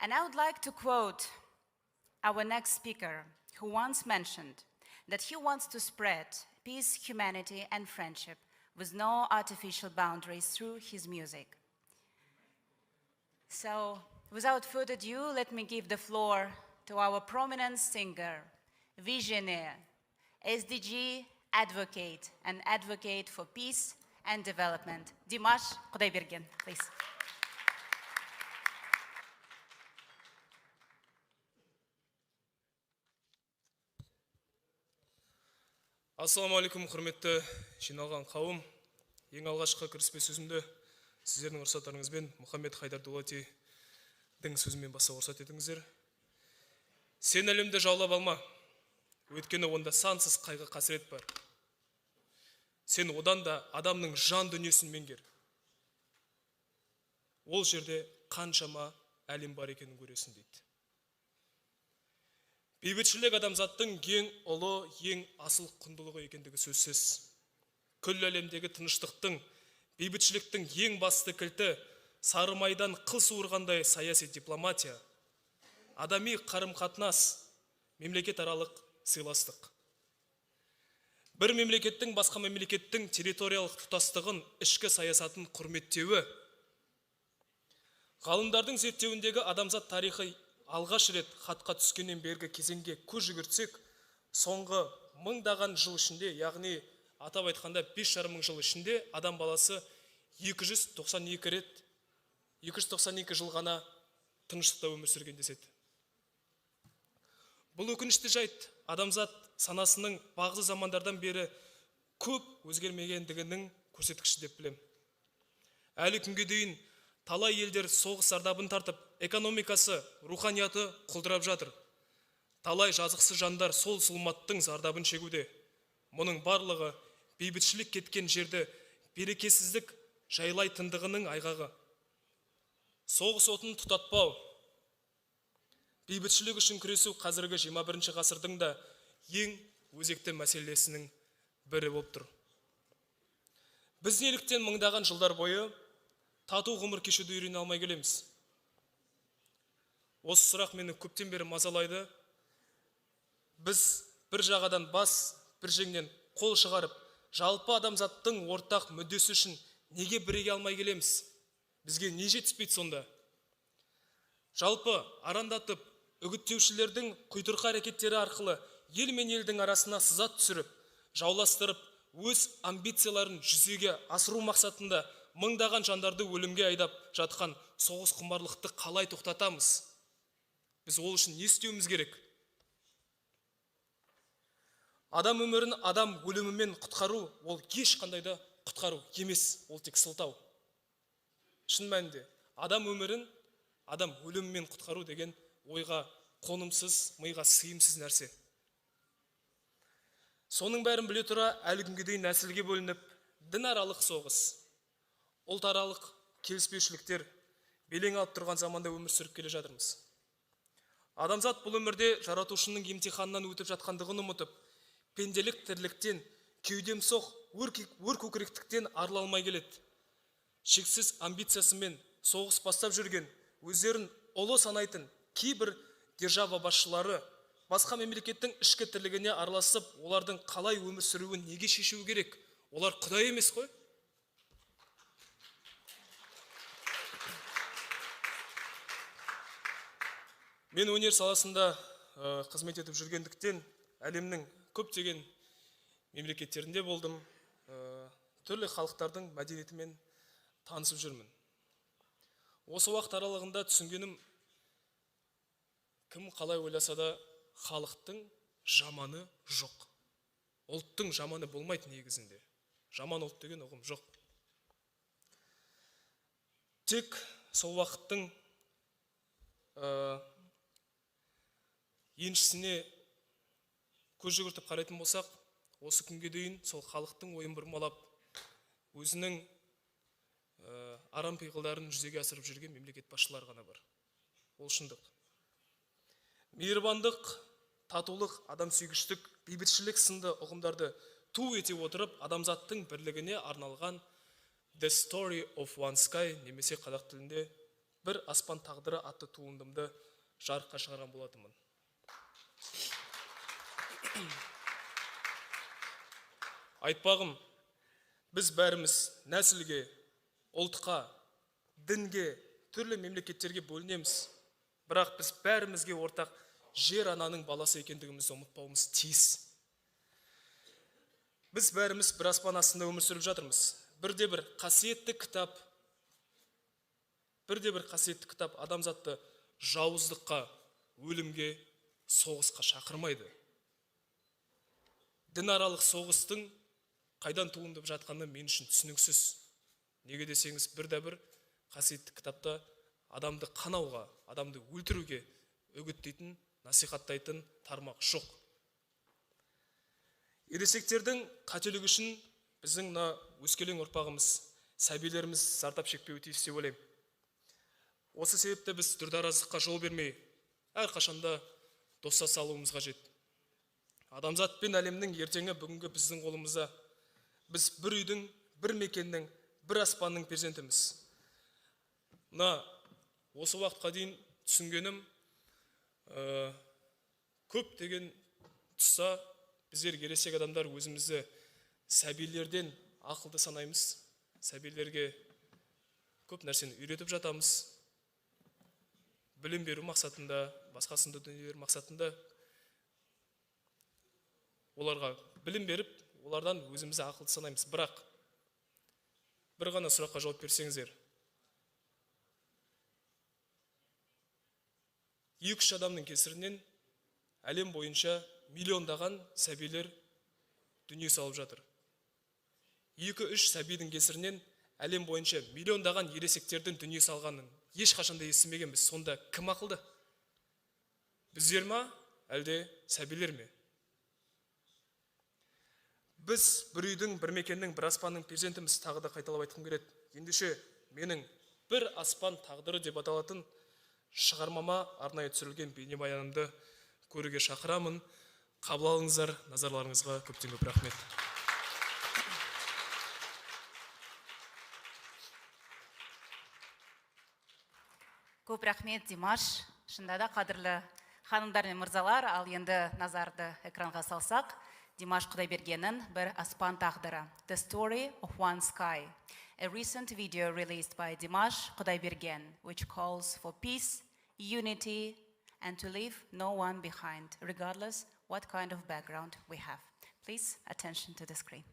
And I would like to quote our next speaker, who once mentioned that he wants to spread peace, humanity, and friendship with no artificial boundaries through his music. So, without further ado, let me give the floor to our prominent singer, visionary, SDG advocate, and advocate for peace and development, Dimash Kudaibergen, please. Ассалаумағалейкум, құрметті жиналған қауым. Ең алғашқы кіріспе сөзімді сіздердің рұқсаттарыңызбен Мұхаммед Хайдар Дулатидің сөзімен бастауға рұқсат етіңіздер. Сен әлемді жаулап алма, өйткені онда сансыз қайғы қасірет бар. Сен одан да адамның жан дүниесін меңгер. Ол жерде қаншама әлем бар екенін көресің дейді. Бейбітшілік адамзаттың ең ұлы, ең асыл құндылығы екендігі сөзсіз. Күллі әлемдегі тыныштықтың, бейбітшіліктің ең басты кілті сары майдан қыл суырғандай саяси дипломатия, адами қарым-қатынас, мемлекетаралық сыйластық. Бір мемлекеттің басқа мемлекеттің территориялық тұтастығын, ішкі саясатын құрметтеуі, ғалымдардың зерттеуіндегі адамзат тарихы алғаш рет хатқа түскеннен бергі кезеңге көз жүгіртсек, соңғы мыңдаған жыл ішінде, яғни атап айтқанда 5,5 мың жыл ішінде адам баласы 292 жыл ғана тыныштықта өмір сүрген деседі. Бұл өкінішті жайт адамзат санасының бағзы замандардан бері көп өзгермегендігінің көрсеткіші деп білем. Әлі күнге дейін талай елдер соғыс зардабын тартып, экономикасы, руханияты құлдырап жатыр. Талай жазықсыз жандар сол зұлматтың зардабын шегуде. Мұның барлығы бейбітшілік кеткен жерді берекесіздік жайлайтындығының айғағы. Соғыс отын тұтатпау, бейбітшілік үшін күресу қазіргі 21 ғасырдың да ең өзекті мәселесінің бірі болып тұр. Біз неліктен мыңдаған жылдар бойы тату ғұмыр кешуді үйрене алмай келеміз? Осы сұрақ мені көптен бері мазалайды. Біз бір жағадан бас, бір жеңнен қол шығарып, жалпы адамзаттың ортақ мүддесі үшін неге біріге алмай келеміз? Бізге не жетіспейді сонда? Жалпы арандатып, үгіттеушілердің құйтырқы әрекеттері арқылы ел мен елдің арасына сызат түсіріп, жауластырып, өз амбицияларын жүзеге асыру мақсатында мыңдаған жандарды өлімге айдап жатқан соғыс құмарлықты қалай тоқтатамыз? Біз ол үшін не істеуіміз керек? Адам өмірін адам өлімімен құтқару, ол ешқандай да құтқару емес, ол тек сылтау. Шын мәнінде, адам өмірін адам өлімімен құтқару деген ойға қонымсыз, миға сыйымсыз нәрсе. Соның бәрін біле тұра, әлі күнге дейін нәсілге бөлініп, дінаралық соғыс, ұлтаралық келіспеушіліктер белең алып тұрған заманда өмір сүріп келе жатырмыз. Адамзат бұл өмірде жаратушының емтиханынан өтіп жатқандығын ұмытып, пенделік тірліктен, кеудем соқ, өр көкіректіктен арыла алмай келеді. Шексіз амбициясымен соғыс бастап жүрген, өздерін ұлы санайтын кейбір держава басшылары басқа мемлекеттің ішкі тірлігіне араласып, олардың қалай өмір сүруін неге шешуі керек? Олар құдай емес қой? Мен өнер саласында қызмет етіп жүргендіктен әлемнің көптеген мемлекеттерінде болдым, түрлі халықтардың мәдениетімен танысып жүрмін. Осы уақыт аралығында түсінгенім, кім қалай ойласа да халықтың жаманы жоқ. Ұлттың жаманы болмайды негізінде. Жаман ұлт деген ұғым жоқ. Тек сол уақыттың еншісіне көз жүгіртіп қарайтын болсақ, осы күнге дейін сол халықтың ойын бұрмалап, өзінің арам пиғылдарын жүзеге асырып жүрген мемлекет басшылары ғана бар. Ол шындық. Мейірбандық, татулық, адамсүйгіштік, бейбітшілік сынды ұғымдарды ту ете отырып, адамзаттың бірлігіне арналған The Story of One Sky немесе қазақ тілінде бір аспан тағдыры атты туындымды жарыққа шығарған болатынмын. Айтпағым, біз бәріміз нәсілге, ұлтқа, дінге, түрлі мемлекеттерге бөлінеміз. Бірақ біз бәрімізге ортақ жер ананың баласы екендігімізді ұмытпауымыз тиіс. Біз бәріміз бір аспан астында өмір сүріп жатырмыз. Бірде-бір қасиетті кітап адамзатты жауыздыққа, өлімге, соғысқа шақырмайды. Дінаралық соғыстың қайдан туындап жатқаны мен үшін түсініксіз. Неге десеңіз, бірде-бір қасиетті кітапта адамды қанауға, адамды өлтіруге үгіттейтін, насихаттайтын тармақ жоқ. Ересектердің қателігі үшін біздің өскелең ұрпағымыз, сәбилеріміз зардап шекпеуі тиіс деп ойлаймын. Осы себепті біз дүрдаразыққа жол бермей, әрқашанда достаса алуымыз қажет. Адамзат пен әлемнің ертеңі бүгінгі біздің қолымызда. Біз бір үйдің, бір мекеннің, бір аспанның перзентіміз. Осы уақытқа дейін түсінгенім, көп деген тұста біздер ересек адамдар өзімізді сәбилерден ақылды санаймыз. Сәбилерге көп нәрсені үйретіп жатамыз. Білім беру мақсатында, басқасында дүниелер мақсатында оларға білім беріп, олардан өзімізді ақылды санаймыз. Бірақ бір ғана сұраққа жауап берсеңіздер. 2-3 адамның кесірінен әлем бойынша миллиондаған сәбилер дүние салып жатыр. 2-3 сәбидің кесірінен әлем бойынша миллиондаған ересектердің дүние салғанын ешқашанда естімегенбіз. Сонда кім ақылды? Біздер ма, әлде сәбилер ме? Біз бір үйдің, бір мекеннің, бір аспанның перзентіміз, тағы да қайталап айтқым келеді. Ендеше менің бір аспан тағдыры деп аталатын шығармама арнайы түсірілген бейнебаянымды көруге шақырамын. Қабыл алыңыздар, назарларыңызға көптен көп рахмет. Көп рахмет, Димаш. Шында да қадірлі ханымдар мен мырзалар, ал енді назарды экранға салсақ, Димаш Құдайбергеннің бір аспан тағдыры, The Story of One Sky, a recent video released by Dimash Kudaibergen, which calls for peace, unity, and to leave no one behind, regardless what kind of background we have. Please, attention to the screen.